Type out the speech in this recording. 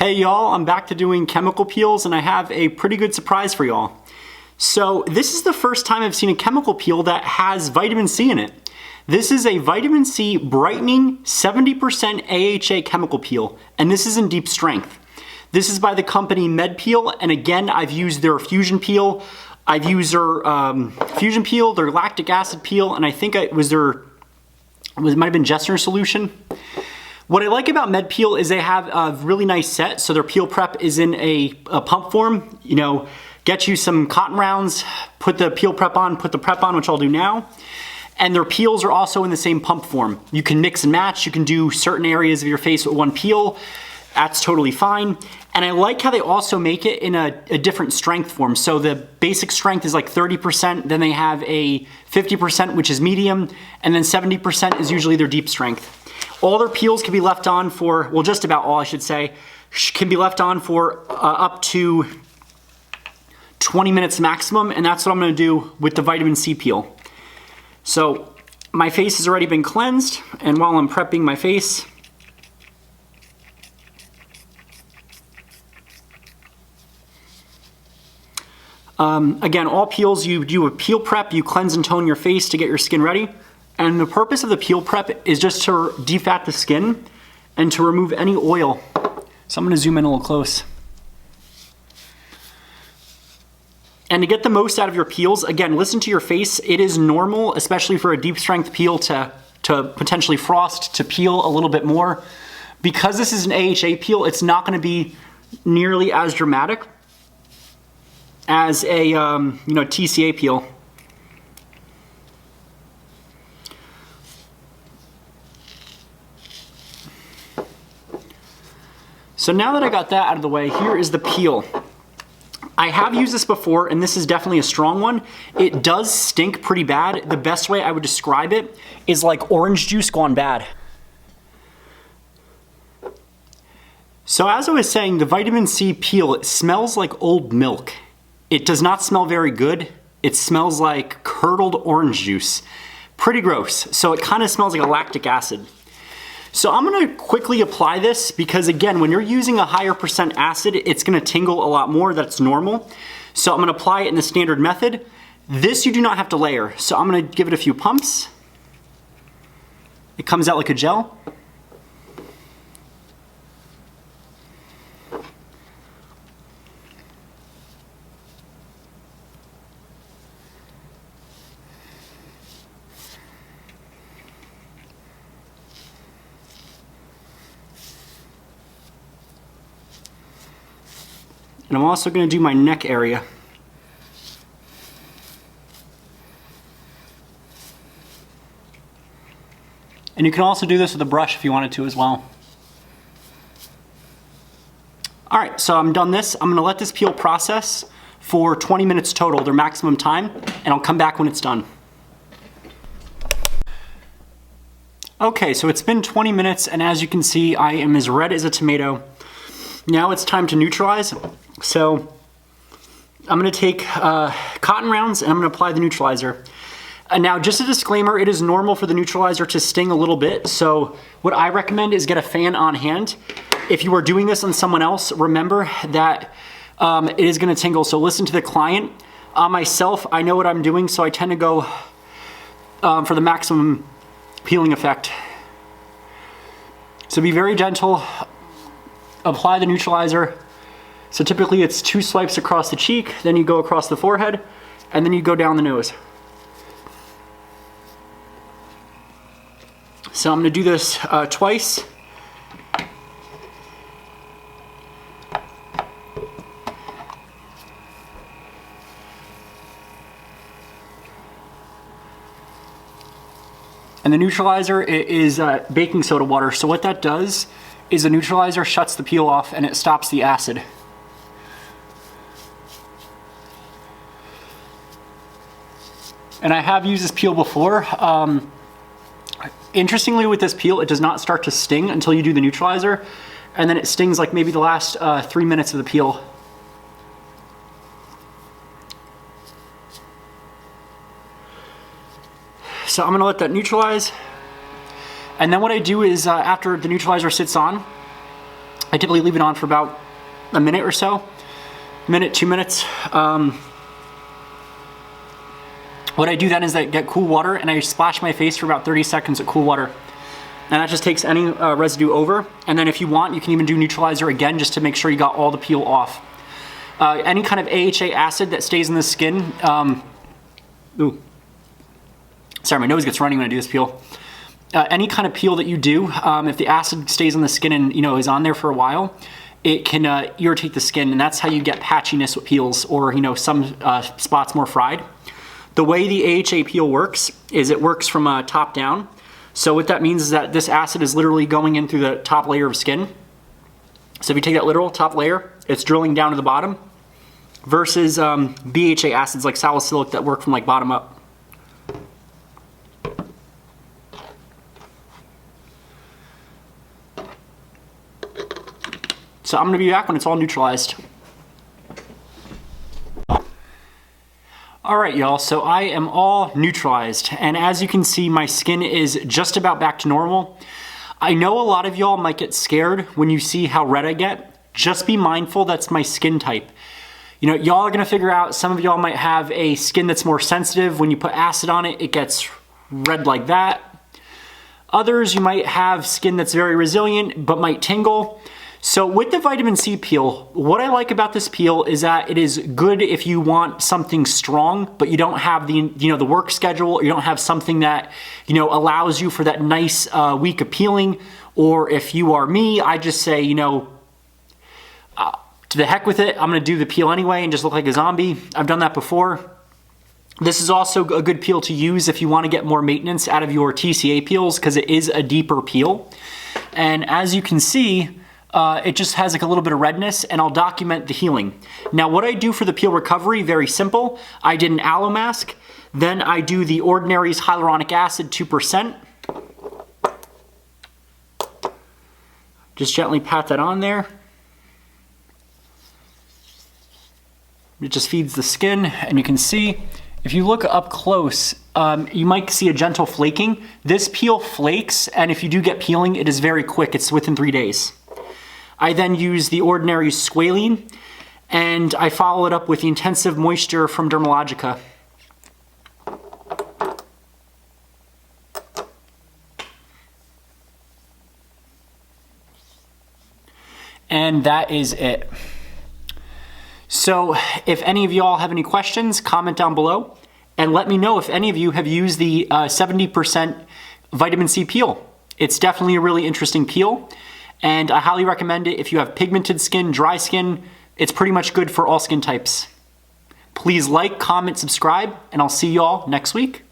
Hey y'all, I'm back to doing chemical peels and I have a pretty good surprise for y'all. So this is the first time I've seen a chemical peel that has vitamin C in it. This is a vitamin C brightening 70% AHA chemical peel, and this is in deep strength. This is by the company MedPeel, and again, I've used their fusion peel. I've used their fusion peel, their lactic acid peel, and I think it might have been Jessner solution. What I like about MedPeel is they have a really nice set. So their peel prep is in a pump form. You know, get you some cotton rounds, put the peel prep on, put the prep on, which I'll do now. And their peels are also in the same pump form. You can mix and match. You can do certain areas of your face with one peel. That's totally fine. And I like how they also make it in a different strength form. So the basic strength is like 30%, then they have a 50%, which is medium, and then 70% is usually their deep strength. All their peels can be left on for, well, just about all I should say, can be left on for up to 20 minutes maximum, and that's what I'm gonna do with the vitamin C peel. So my face has already been cleansed, and while I'm prepping my face, again, all peels, you do a peel prep, you cleanse and tone your face to get your skin ready. And the purpose of the peel prep is just to defat the skin and to remove any oil. So I'm gonna zoom in a little close. And to get the most out of your peels, again, listen to your face. It is normal, especially for a deep strength peel, to potentially frost, to peel a little bit more. Because this is an AHA peel, it's not gonna be nearly as dramatic as a TCA peel. So now that I got that out of the way, here is the peel. I have used this before, and this is definitely a strong one. It does stink pretty bad. The best way I would describe it is like orange juice gone bad. So as I was saying, the vitamin C peel, it smells like old milk. It does not smell very good. It smells like curdled orange juice. Pretty gross. So it kind of smells like a lactic acid. So I'm gonna quickly apply this because again, when you're using a higher percent acid, it's gonna tingle a lot more. That's normal. So I'm gonna apply it in the standard method. This you do not have to layer. So I'm gonna give it a few pumps. It comes out like a gel. And I'm also going to do my neck area. And you can also do this with a brush if you wanted to as well. All right, so I'm done this. I'm going to let this peel process for 20 minutes total, their maximum time, and I'll come back when it's done. Okay, so it's been 20 minutes, and as you can see, I am as red as a tomato. Now it's time to neutralize. So I'm gonna take cotton rounds and I'm gonna apply the neutralizer. Now just a disclaimer, it is normal for the neutralizer to sting a little bit. So what I recommend is get a fan on hand. If you are doing this on someone else, remember that it is gonna tingle. So listen to the client. Myself, I know what I'm doing, so I tend to go for the maximum peeling effect. So be very gentle, apply the neutralizer. So typically it's 2 swipes across the cheek, then you go across the forehead, and then you go down the nose. So I'm gonna do this twice. And the neutralizer is baking soda water. So what that does is the neutralizer shuts the peel off and it stops the acid. And I have used this peel before. Interestingly with this peel, it does not start to sting until you do the neutralizer, and then it stings like maybe the last 3 minutes of the peel. So I'm gonna let that neutralize. And then what I do is after the neutralizer sits on, I typically leave it on for about a minute or so, minute, 2 minutes. What I do then is I get cool water and I splash my face for about 30 seconds with cool water. And that just takes any residue over. And then if you want, you can even do neutralizer again just to make sure you got all the peel off. Any kind of AHA acid that stays in the skin, ooh, sorry, my nose gets running when I do this peel. Any kind of peel that you do, if the acid stays on the skin and is on there for a while, it can irritate the skin, and that's how you get patchiness with peels, or some spots more fried. The way the AHA peel works is it works from top down. So what that means is that this acid is literally going in through the top layer of skin. So if you take that literal top layer, it's drilling down to the bottom, versus BHA acids like salicylic that work from like bottom up. So I'm gonna be back when it's all neutralized. All right, y'all, so I am all neutralized, and as you can see, my skin is just about back to normal. I know a lot of y'all might get scared when you see how red I get. Just be mindful that's my skin type. Y'all are gonna figure out, some of y'all might have a skin that's more sensitive. When you put acid on it, it gets red like that. Others, you might have skin that's very resilient but might tingle. So with the vitamin C peel, what I like about this peel is that it is good if you want something strong, but you don't have the the work schedule, or you don't have something that allows you for that nice week of peeling. Or if you are me, I just say to the heck with it, I'm gonna do the peel anyway and just look like a zombie. I've done that before. This is also a good peel to use if you want to get more maintenance out of your TCA peels, because it is a deeper peel. And as you can see, it just has like a little bit of redness, and I'll document the healing. Now what I do for the peel recovery, very simple. I did an aloe mask, then I do the Ordinary's hyaluronic acid 2%. Just gently pat that on there. It just feeds the skin, and you can see, if you look up close, you might see a gentle flaking. This peel flakes, and if you do get peeling, it is very quick. It's within 3 days. I then use the Ordinary Squalene, and I follow it up with the Intensive Moisture from Dermalogica. And that is it. So if any of y'all have any questions, comment down below, and let me know if any of you have used the 70% vitamin C peel. It's definitely a really interesting peel, and I highly recommend it if you have pigmented skin, dry skin. It's pretty much good for all skin types. Please like, comment, subscribe, and I'll see y'all next week.